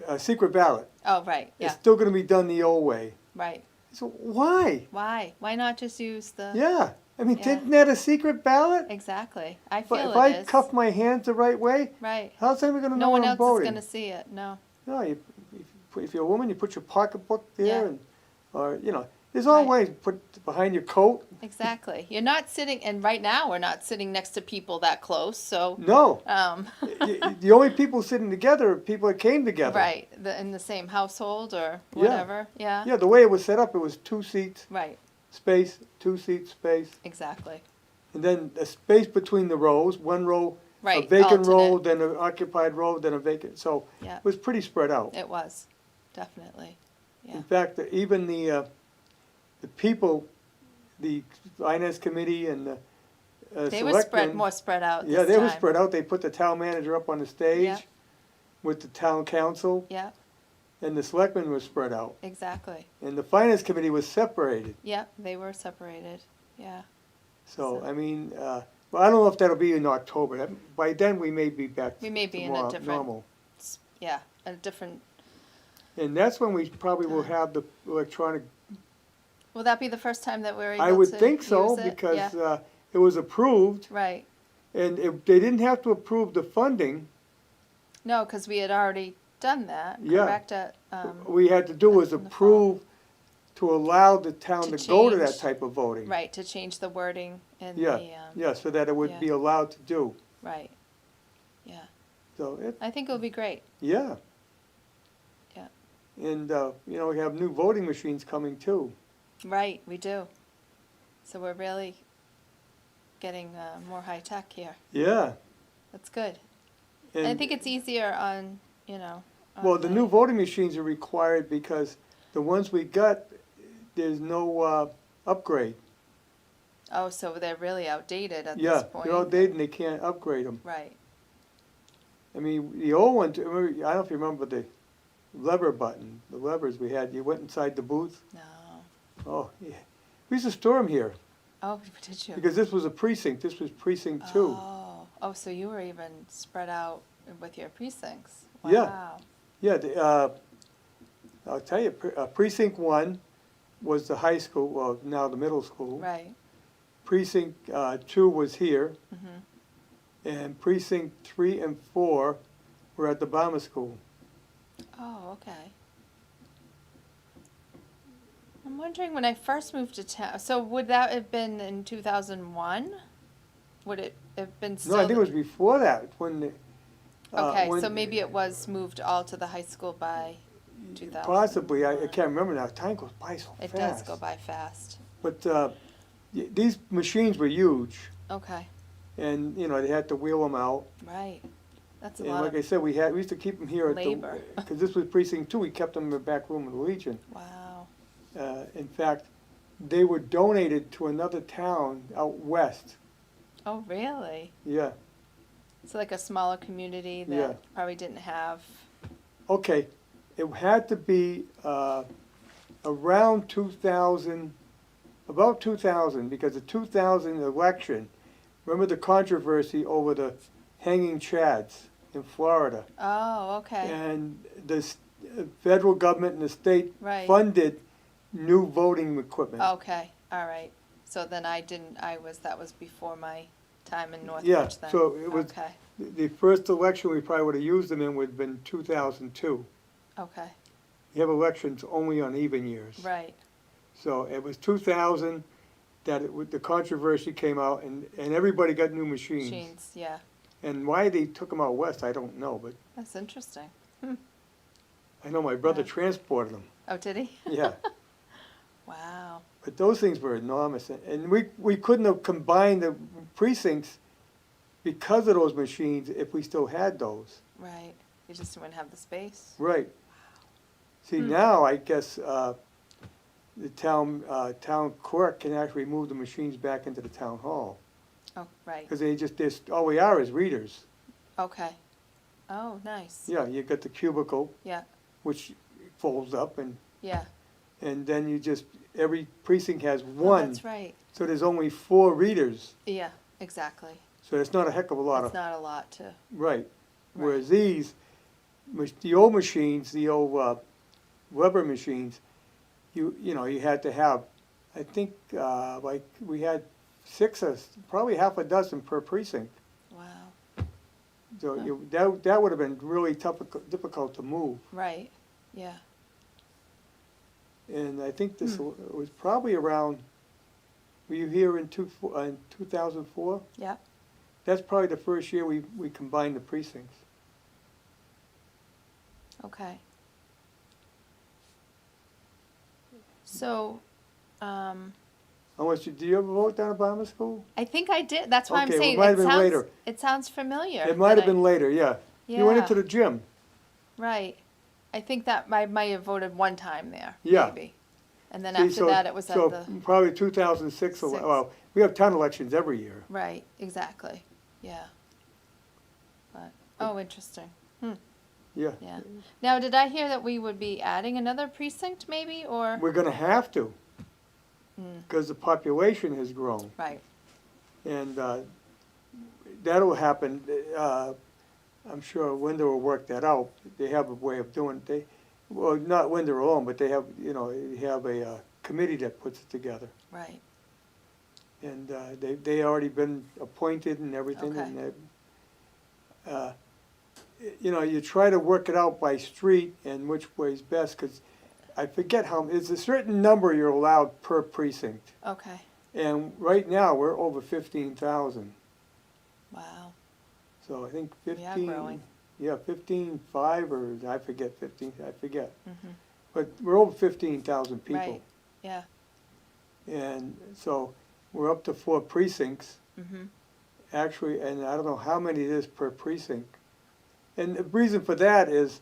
a secret ballot, Oh, right, it's yeah, still gonna be done the old way. right. So why? Why? Why not just use the? Yeah, I mean, Yeah. isn't that a secret ballot? Exactly. I But feel if it I is. cuff my hands the right way, Right. how's anyone gonna No know one I'm else voting? is gonna see it, no. No, if you're a woman, you put your pocketbook there, Yeah. and there's all Right. ways. Put it behind your coat. Exactly. You're not sitting, and right now, we're not sitting next to people that close, so, No, um, the only people sitting together are people that came together. right, in the same household or Yeah. whatever, yeah. Yeah, the way it was set up, it was 2 seats, Right, space, 2 seats, space. exactly. And then a space between the rows, one row, a Right, vacant row, alternate. then an occupied row, then a vacant, so Yeah. it was pretty spread out. It was, definitely, yeah. In fact, even the people, the finance committee and the They were selectmen. more spread out Yeah, this they were time. spread out, they put the town manager up on the Yeah. stage with the town council, Yeah, and the selectmen were spread out. exactly. And the finance committee was separated, Yeah, they were separated, yeah. so, So- I mean, well, I don't know if that'll be in October. By then, we may be back We may be to in a different- normal. Yeah, a different, And that's when we probably will Time. have the electronic, will that be the first time that we're able to I would think so, use it? because Yeah, it was approved, right. and they didn't have to approve the funding. No, because we had already done that, Yeah. correct? We had to do was in the fall. approve to allow the town To to go to that change- type of voting. Right, to change the wording in Yeah, the, yeah, so that it would yeah. be allowed to do. right, yeah. So, I think it'll be great, yeah. Yeah. And, we have new voting machines coming too. right, we do. So we're really getting more high-tech here, Yeah. that's good. And I And, think it's easier on, well, the new voting machines are required because the ones we got, there's no, upgrade. Oh, so they're really outdated at Yeah, this point? they're outdated and they can't upgrade them. Right, I mean, the old one, I don't know if you remember the lever button, the levers we had, you went inside the booth. no. Oh, yeah. We used to store them here Oh, did you? because this was a precinct, this was precinct 2. Oh, so you were even spread out with your precincts? Yeah. Wow. Yeah, I'll tell you, precinct 1 was the high school, well, now the middle school. Right, Precinct 2 was here, mhm. and precinct 3 and 4 were at the Bomber School. Oh, okay. I'm wondering, when I first moved to town, so would that have been in 2001? Would it have been still? No, I think it was before that, when the. Okay, when- so maybe it was moved all to the high school by 2000. Possibly, I can't remember now, time goes by so fast. It does go by fast. But these machines were huge, Okay, and, they had to wheel them out. right. That's a And lot like I of, said, we used to keep them here at the. labor. Because this was precinct 2, we kept them in the back room of the Legion. wow. In fact, they were donated to another town out west. Oh, really? Yeah, So like a smaller community that Yeah. probably didn't have. okay. It had to be around 2000, about 2000, because the 2000 election, remember the controversy over the hanging chads in Florida? Oh, okay. And the federal government and the state Right. funded new voting equipment. Okay. All right. So then that was before my time in Northbridge Yeah, then. so it was, Okay. the first election we probably would have used them in would have been 2002. Okay. You have elections only on even years. Right. So it was 2000 that the controversy came out, and everybody got new machines. Machines. Yeah. And why they took them out west, I don't know, but That's interesting. I know my brother Yeah. transported them. Oh, did he? Yeah. Wow. But those things were enormous, and we couldn't have combined the precincts because of those machines if we still had those. Right. You just wouldn't have the space. Right. See, now I guess the town clerk can actually move the machines back into the town hall, Oh, right. because all we are is readers. Okay. Oh, nice. Yeah, you got the cubicle, Yeah. which folds up, and Yeah. then every precinct has Oh, one. that's right. So there's only 4 readers, Yeah. Exactly. so it's not a heck of a lot It's of, not a lot to. right. Whereas these, the old machines, the old rubber machines, you had to have, I think, like, we had 6 or probably half a dozen per precinct. Wow. So that would have been really difficult to move. Right. Yeah. And I think this was probably around, were you here in 2004? Yeah. That's probably the first year we combined the precincts. Okay. So, Did you ever vote down at Obama School? I think I did. That's why Okay, I'm well, it saying might have been sounds. later. It sounds familiar. It might that have been later, yeah. Yeah. You went into the gym. Right. I think that I might have voted one time there. Yeah. Maybe. And then See, after so- that, it was at So the. probably 2006, Six. well, we have town elections every year. Right. Exactly. Yeah. But interesting. Yeah. Yeah. Now, did I hear that we would be adding another precinct, maybe, or? We're gonna have to, because the population has grown. Right. And that'll happen, I'm sure Linda will work that out. They have a way of doing it. Well, not Linda alone, but they have a committee that puts it together. Right. And they already been appointed and everything. Okay. And you try to work it out by street and which way's best, because I forget there's a certain number you're allowed per precinct. Okay. And right now, we're over 15,000. Wow. So I think We are 15, growing. yeah, 15.5 or I forget 15, I forget. Mhm. But we're over 15,000 people. Right. Yeah. And so we're up to 4 precincts, Mhm. actually, and I don't know how many it is per precinct. And the reason for that is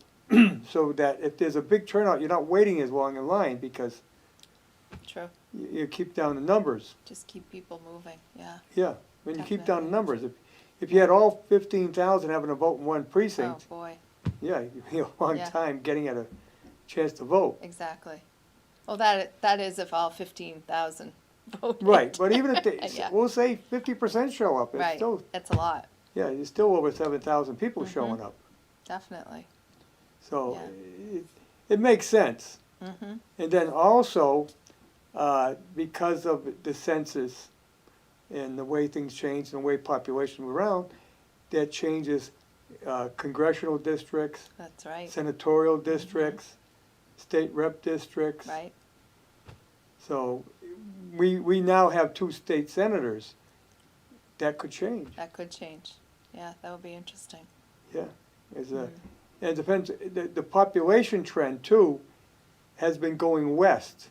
so that if there's a big turnout, you're not waiting as long in line, because True. you keep down the numbers. Just keep people moving. Yeah. Yeah, when you keep down the Definitely. numbers. If you had all 15,000 having a vote in one Oh precinct, boy. yeah, you'd be a long Yeah. time getting at a chance to vote. Exactly. Well, that is if all 15,000 voted. Right, but even if they, Yeah. we'll say 50% show up, it's Right. still, It's a lot. yeah, there's still over 7,000 people Mhm. showing up. Definitely. So Yeah. it makes sense. Mhm. And then also, because of the census and the way things change and the way population moves around, that changes congressional districts, That's right. senatorial districts, state rep districts. Right. So we now have 2 state senators. That could change, That could change. Yeah, that would be interesting. yeah. Mm. And it depends, the population trend too has been going west.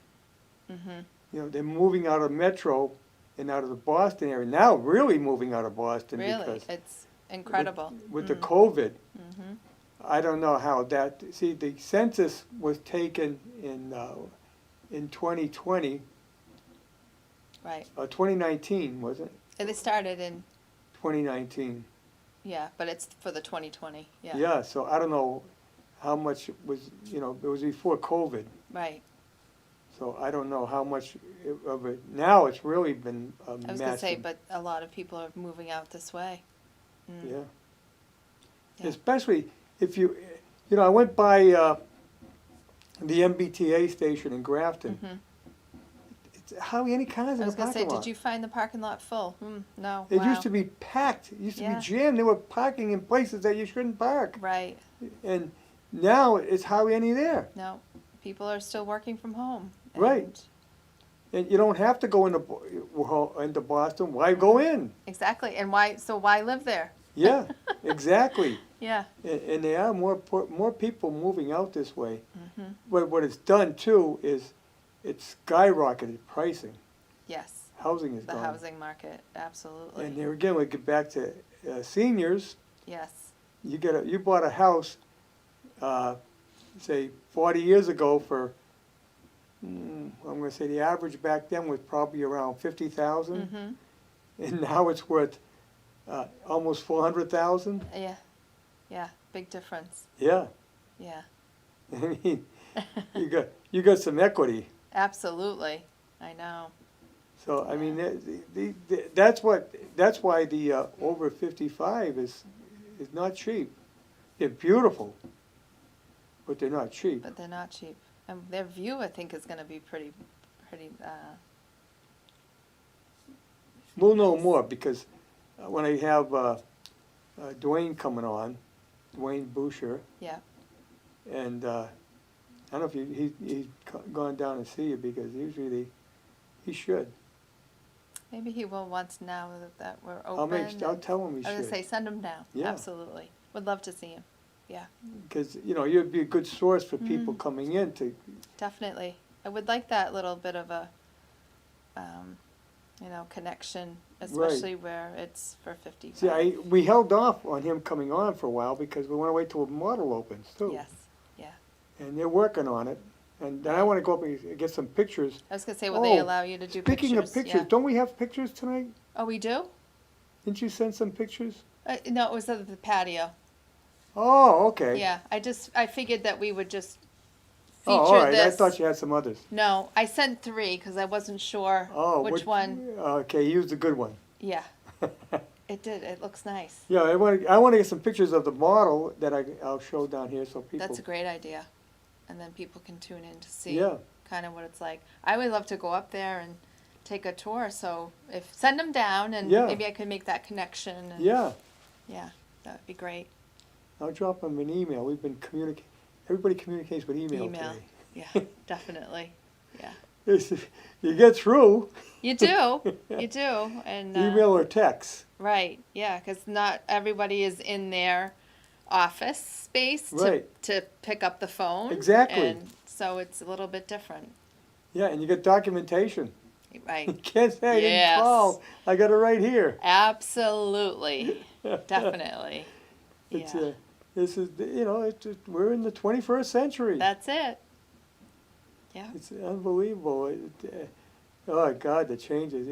Mhm. They're moving out of Metro and out of the Boston area, now really moving out of Boston. Really, Because it's incredible. with the COVID, Mhm. I don't know how the census was taken in 2020, Right. 2019, wasn't it? And they started in, 2019. yeah, but it's for the 2020, yeah. Yeah, so I don't know how much it was, it was before COVID. Right. So I don't know how much of it, now it's really been a I was gonna say, massive. but a lot of people are moving out this way. Mm. Yeah. Yeah. Especially if I went by the MBTA station in Grafton. Mhm. It's hardly any cars I in was the gonna say, parking lot. did you find the parking lot full? No, It wow. used to be packed. It used to Yeah. be jammed. They were parking in places that you shouldn't park. Right, And now it's hardly any there. no, people are still working from home. Right. and- And you don't have to go into Boston. Why go in? Exactly, and why live there? Yeah, exactly. Yeah. And there are more people moving out this way. Mm-hmm. But what it's done too is it's skyrocketed pricing. Yes, Housing is the gone. housing market, absolutely. And there again, we get back to seniors. Yes, You bought a house, say 40 years ago for, I'm going to say the average back then was probably around 50,000, mm-hmm, and now it's worth almost 400,000. yeah, big difference, Yeah, yeah, I mean, you got some equity. absolutely, I know, So I mean, that's why the over 55 is not cheap. They're beautiful, but they're not cheap. but they're not cheap. And their view, I think, is gonna be pretty, We'll know more because when I have Dwayne coming on, Dwayne Boucher, yeah, and I don't know if he's gone down to see you because usually he should. maybe he will once now that we're open. I'll tell him he I was gonna say, should. send him down, Yeah. absolutely, would love to see him, yeah. Because you'd be a good source for people Mhm. coming in to. Definitely. I would like that little bit of a, connection, especially where it's for 55. See, we held off on him coming on for a while because we want to wait till a model opens too. Yes, yeah. And they're working on it. And then I want to go up and get some pictures. I was gonna say, will they Oh, allow you to do pictures? Speaking of pictures, Yeah. don't we have pictures tonight? Oh, we do? Didn't you send some pictures? No, it was of the patio. Oh, okay. Yeah, I figured that we would just feature Oh, all right. this. I thought you had some others. No, I sent 3 because I wasn't sure Oh, which one. Okay, use the good one. Yeah, it did. It looks nice. Yeah, I want to get some pictures of the model that I'll show down here so people. That's a great idea. And then people can tune in to see Yeah. kind of what it's like. I would love to go up there and take a tour. So send them down and Yeah. maybe I could make that connection. And Yeah, yeah, that would be great. I'll drop them an email. We've been Everybody communicates with email Email. today. Yeah, definitely. Yeah. You get through, You do. You do. And email or text. right. Yeah, because not everybody is in their office space Right. to pick up the phone. Exactly. And so it's a little bit different. Yeah, and you get documentation. You Right. can't say I Yes. didn't call. I got it right here. Absolutely. Definitely. It's Yeah. This is we're in the 21st century. That's it. Yeah. It's unbelievable. Oh God, the changes.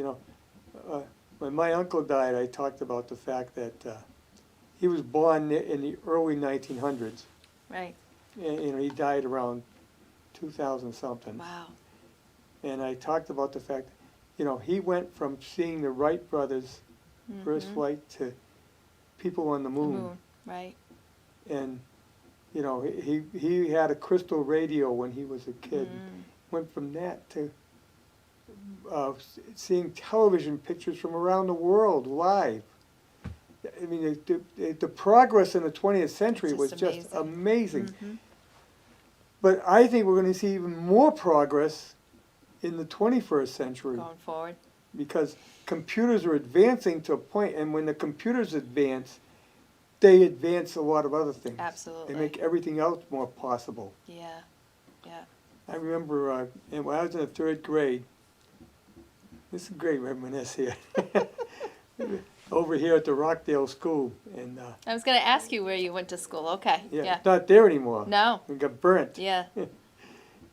When my uncle died, I talked about the fact that he was born in the early 1900s. Right. And, he died around 2000 something. Wow. And I talked about the fact, he went from seeing the Wright brothers' first Mhm. flight to people on the The moon. moon. Right. And he had a crystal radio when he was a kid. Mm. Went from that to seeing television pictures from around the world live. I mean, the progress in the 20th century It's was just just amazing. Mhm. But I think we're going to see even more progress in the 21st century Going forward. because computers are advancing to a point, and when the computers advance, they advance a lot of other things. Absolutely. They make everything else more possible. Yeah. Yeah. I remember when I was in the 3rd grade, this is a great reminisce here, over here at the Rockdale School, and I was going to ask you where you went to school. Okay. yeah, Yeah. it's not there anymore. No. It got burnt. Yeah.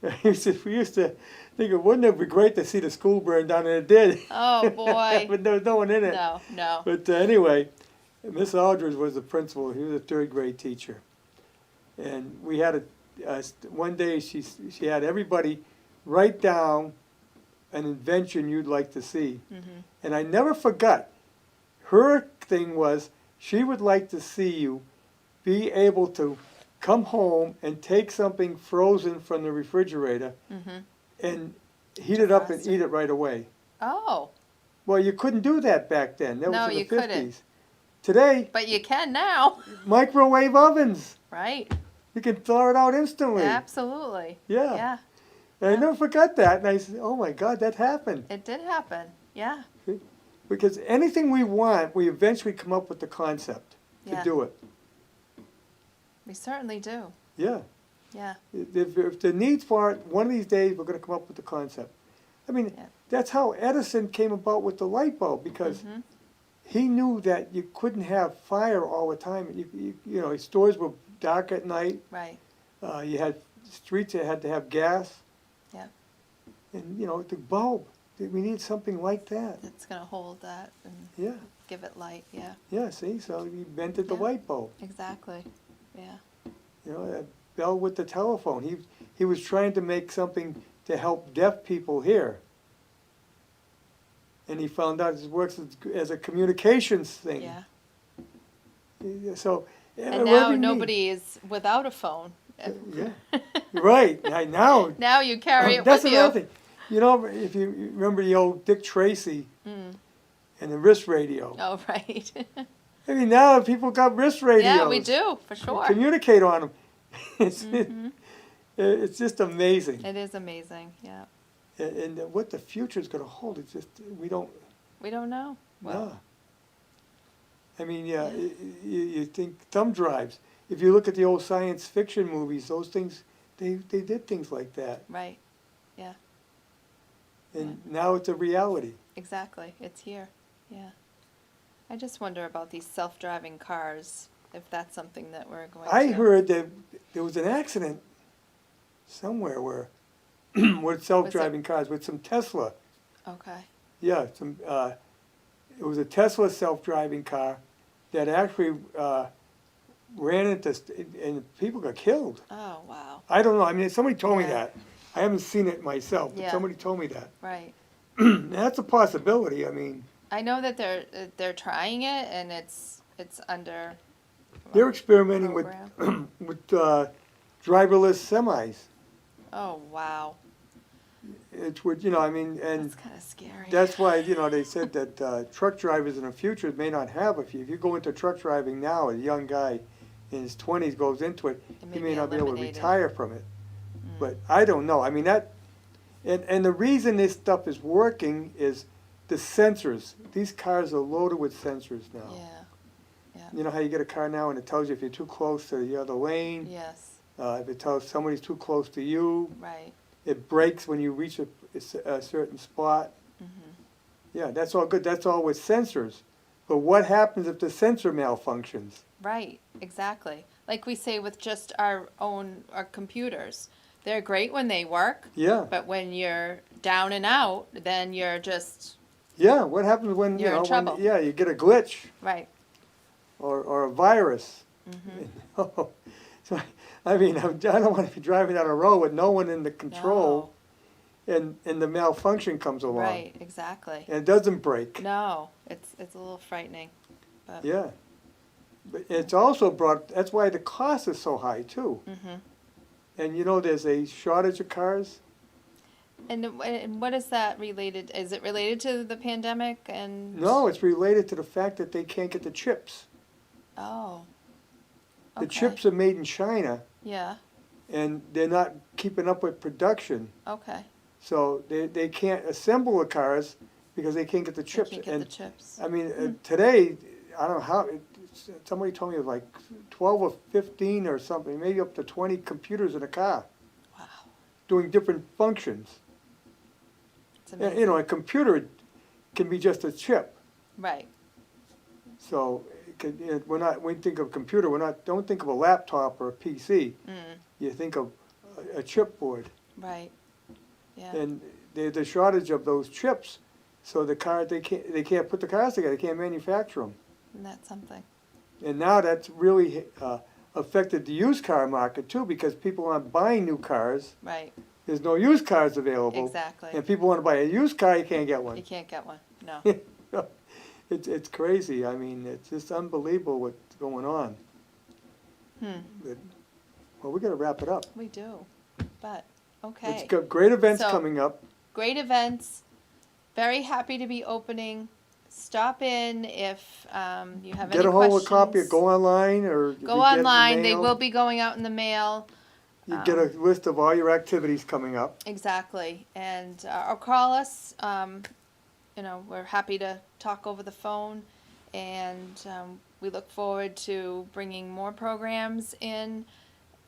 We used to think, wouldn't it be great to see the school burn down, and it did. Oh, boy. But there was no one in it. No, no. But anyway, Miss Aldridge was the principal. He was a third grade teacher. And we had one day she had everybody write down an invention you'd like to see. Mm-hmm. And I never forgot, her thing was she would like to see you be able to come home and take something frozen from the refrigerator Mm-hmm. and heat it up and Defrost it. eat it right away. Oh, Well, you couldn't do that back then. That No, was in the you 50s. couldn't. Today, but you can now. microwave ovens. Right. You can thaw it out instantly. Absolutely. Yeah. Yeah. And I never forgot that. And I said, oh my God, that happened. It did happen. Yeah. Because anything we want, we eventually come up with the concept to Yeah. do it. We certainly do. Yeah. Yeah. If the need's for it, one of these days we're going to come up with the concept. I mean, Yeah. that's how Edison came about with the light bulb, because Mm-hmm. he knew that you couldn't have fire all the time. You know, stores were dark at night. Right. You had streets that had to have gas. Yeah. And, you know, the bulb, we need something like that. It's going to hold that and Yeah, give it light. Yeah. yeah, see, so he invented the Yeah. light bulb. Exactly. Yeah. You know, that bell with the telephone. He was trying to make something to help deaf people hear. And he found out it works as a communications thing. Yeah. So, And now nobody is without a phone. Yeah, right. Now, Now you carry it that's with you. another thing. You know, if you remember the old Dick Tracy Mm. and the wrist radio. Oh, right. I mean, now people got wrist radios. Yeah, we do, for They sure. communicate on them. It's, Mhm. it's just amazing. It is amazing. Yeah. And what the future is going to hold, it's just, we don't We don't know. Well, know. I mean, yeah, Yeah. you think thumb drives. If you look at the old science fiction movies, those things, they did things like that. right. Yeah. And now it's a reality. Exactly. It's here. Yeah. I just wonder about these self-driving cars, if that's something that we're going I to. heard that there was an accident somewhere where, with self-driving cars, with some Tesla. Okay. Yeah, it was a Tesla self-driving car that actually ran into, and people got killed. Oh, wow. I don't know, I mean, somebody told me Yeah. that. I haven't seen it myself, but Yeah. somebody told me that. Right. That's a possibility, I mean, I know that they're trying it, and it's under. they're experimenting with, program. with driverless semis. Oh, wow. It's what, you know, I mean, and That's kind of scary. that's why, you know, they said that truck drivers in the future may not have if you go into truck driving now, a young guy in his 20s goes into it, It he may may be not be able to eliminated. retire from it. Mm. But I don't know. I mean, and the reason this stuff is working is the sensors. These cars are loaded with sensors now. Yeah. You know how you get a car now and it tells you if you're too close to the other lane, Yes. if it tells somebody's too close to you, Right. it brakes when you reach a certain spot. Mm-hmm. Yeah, that's all good. That's all with sensors. But what happens if the sensor malfunctions? Right. Exactly. Like we say with just our computers, they're great when they work, Yeah, but when you're down and out, then you're just yeah. What happens when You're in trouble. yeah, you get a glitch right. or a virus? Mm-hmm. So I mean, I don't want to be driving down a road with no one in the control, and the malfunction comes along, Right. Exactly. and it doesn't break. No, it's a little frightening. But, Yeah, but it's also brought. That's why the cost is so high too. Mm-hmm. And you know, there's a shortage of cars. And what is that related? Is it related to the pandemic and? No, it's related to the fact that they can't get the chips. Oh. The Okay. chips are made in China, Yeah. and they're not keeping up with production. Okay. So they can't assemble the cars because they can't get the They chips. can't get And the chips. I mean, today, I don't know how, somebody told me it was like 12 or 15 or something, maybe up to 20 computers in a car Wow. doing different functions. It's And, amazing. you know, a computer can be just a chip. Right. So when we think of computer, don't think of a laptop or a PC. Mm. You think of a chipboard. Right. Yeah. And there's a shortage of those chips, so the car, they can't put the cars together, they can't manufacture them. Isn't that something? And now that's really affected the used car market too, because people aren't buying new cars. Right. There's no used cars available. Exactly. And people want to buy a used car, you can't get one. You can't get one. No. It's crazy. I mean, it's just unbelievable what's going on. But, well, we got to wrap it up. We do. But okay. It's got great events So- coming up. Great events. Very happy to be opening. Stop in if you have Get any a hold questions. of a copy, go online, or Go you get it in the online. They mail. will be going out in the mail. You get a list of all your activities coming up. Exactly. And or call us. You know, we're happy to talk over the phone, and we look forward to bringing more programs in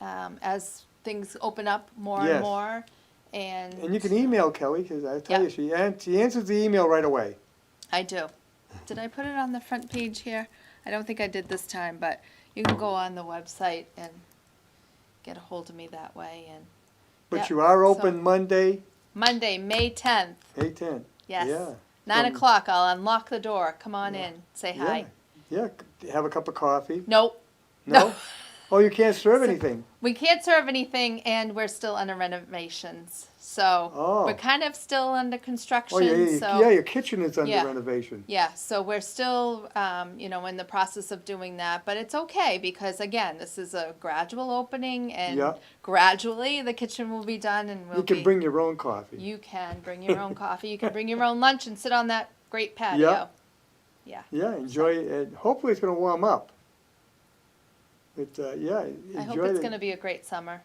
as things open up more Yes. and more. And You can email Kelly, because I tell Yeah. you, she answers the email right away. I do. Did I put it on the front page here? I don't think I did this time, but you can go on the website and get a hold of me that way. And But Yep. you are So- open Monday, Monday, May 10th. May 10th. Yes. Yeah. 9 From- o'clock. I'll unlock the door. Come on in. Say hi. Yeah, have a cup of coffee. Nope. No? No. Oh, you can't serve anything. We can't serve anything, and we're still under renovations. So Oh. we're kind of still under construction. Oh, yeah, so yeah, your kitchen is under Yeah. renovation. yeah, so we're still, you know, in the process of doing that, but it's okay because again, this is a gradual opening, and Yeah. gradually the kitchen will be done, and we'll You can be. bring your own coffee. You can bring your own coffee. You can bring your own lunch and sit on that great patio. Yeah. Yeah, enjoy it. Hopefully it's going to warm up. But, yeah, enjoy I hope it's it. going to be a great summer.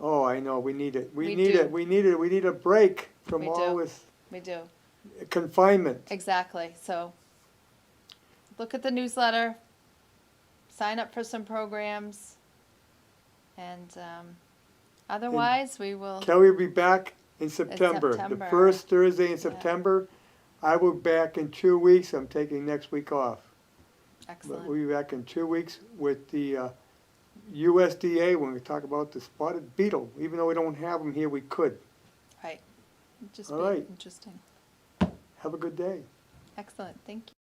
Oh, I know, we need it. We We need do. it. We need it. We need a break from We all do. this We do. confinement. Exactly. So look at the newsletter, sign up for some programs, and otherwise we will. Kelly will be back in September. The September. first Thursday in Yeah. September. I will be back in 2 weeks. I'm taking next week off. But Excellent. we'll be back in 2 weeks with the USDA when we talk about the spotted beetle. Even though we don't have them here, we could. Right. Just All be right. interesting. Have a good day. Excellent. Thank you.